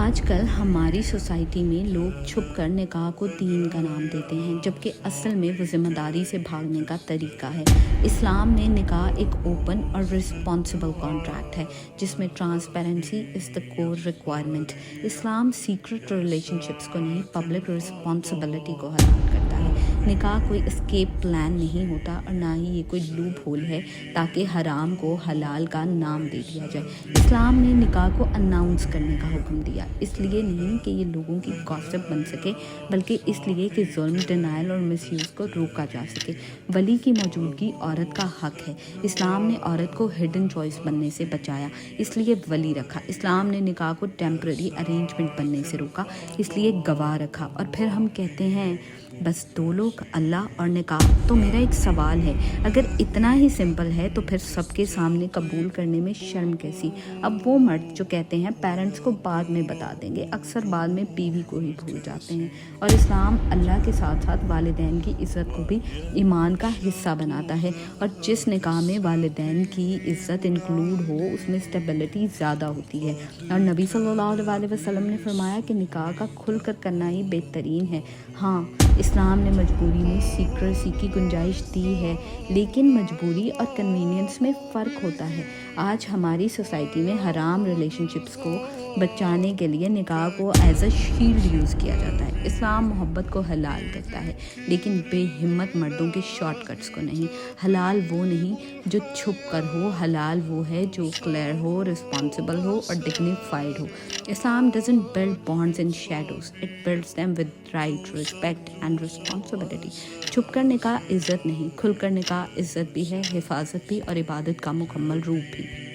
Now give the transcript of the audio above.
آج کل ہماری سوسائٹی میں لوگ چھپ کر نکاح کو دین کا نام دیتے ہیں، جبکہ اصل میں وہ ذمہ داری سے بھاگنے کا طریقہ ہے۔ اسلام میں نکاح ایک اوپن اور رسپانسبل کانٹریکٹ ہے، جس میں ٹرانسپیرنسی از دا کور ریکوائرمنٹ۔ اسلام سیکرٹ ریلیشن شپس کو نہیں، پبلک رسپانسبلٹی کو حلال کرتا ہے۔ نکاح کوئی اسکیپ پلان نہیں ہوتا، اور نہ ہی یہ کوئی لوپ ہول ہے تاکہ حرام کو حلال کا نام دے دیا جائے۔ اسلام نے نکاح کو اناؤنس کرنے کا حکم دیا، اس لیے نہیں کہ یہ لوگوں کی گاسپ بن سکے، بلکہ اس لیے کہ ظلم، ڈینائل اور مس یوز کو روکا جا سکے۔ ولی کی موجودگی عورت کا حق ہے۔ اسلام نے عورت کو ہڈن چوائس بننے سے بچایا، اس لیے ولی رکھا۔ اسلام نے نکاح کو ٹیمپرری ارینجمنٹ بننے سے روکا، اس لیے گواہ رکھا۔ اور پھر ہم کہتے ہیں بس دو لوگ، اللہ اور نکاح۔ تو میرا ایک سوال ہے، اگر اتنا ہی سمپل ہے تو پھر سب کے سامنے قبول کرنے میں شرم کیسی؟ اب وہ مرد جو کہتے ہیں پیرنٹس کو بعد میں بتا دیں گے، اکثر بعد میں بیوی کو ہی بھول جاتے ہیں۔ اور اسلام اللہ کے ساتھ ساتھ والدین کی عزت کو بھی ایمان کا حصہ بناتا ہے، اور جس نکاح میں والدین کی عزت انکلوڈ ہو اس میں اسٹیبلٹی زیادہ ہوتی ہے۔ اور نبی صلی اللہ علیہ وسلم نے فرمایا کہ نکاح کا کھل کر کرنا ہی بہترین ہے۔ ہاں، اسلام نے مجبوری میں سیکریسی کی گنجائش دی ہے، لیکن مجبوری اور کنوینئنس میں فرق ہوتا ہے۔ آج ہماری سوسائٹی میں حرام ریلیشن شپس کو بچانے کے لیے نکاح کو ایز اے شیلڈ یوز کیا جاتا ہے۔ اسلام محبت کو حلال کرتا ہے، لیکن بے ہمت مردوں کے شارٹ کٹس کو نہیں۔ حلال وہ نہیں جو چھپ کر ہو، حلال وہ ہے جو کلیئر ہو، رسپانسبل ہو اور dignified who. Islam doesn't build bonds in shadows, it builds them with right, respect and responsibility۔ چھپ کر نکاح عزت نہیں، کھل کر نکاح عزت بھی ہے، حفاظت بھی اور عبادت کا مکمل روپ بھی۔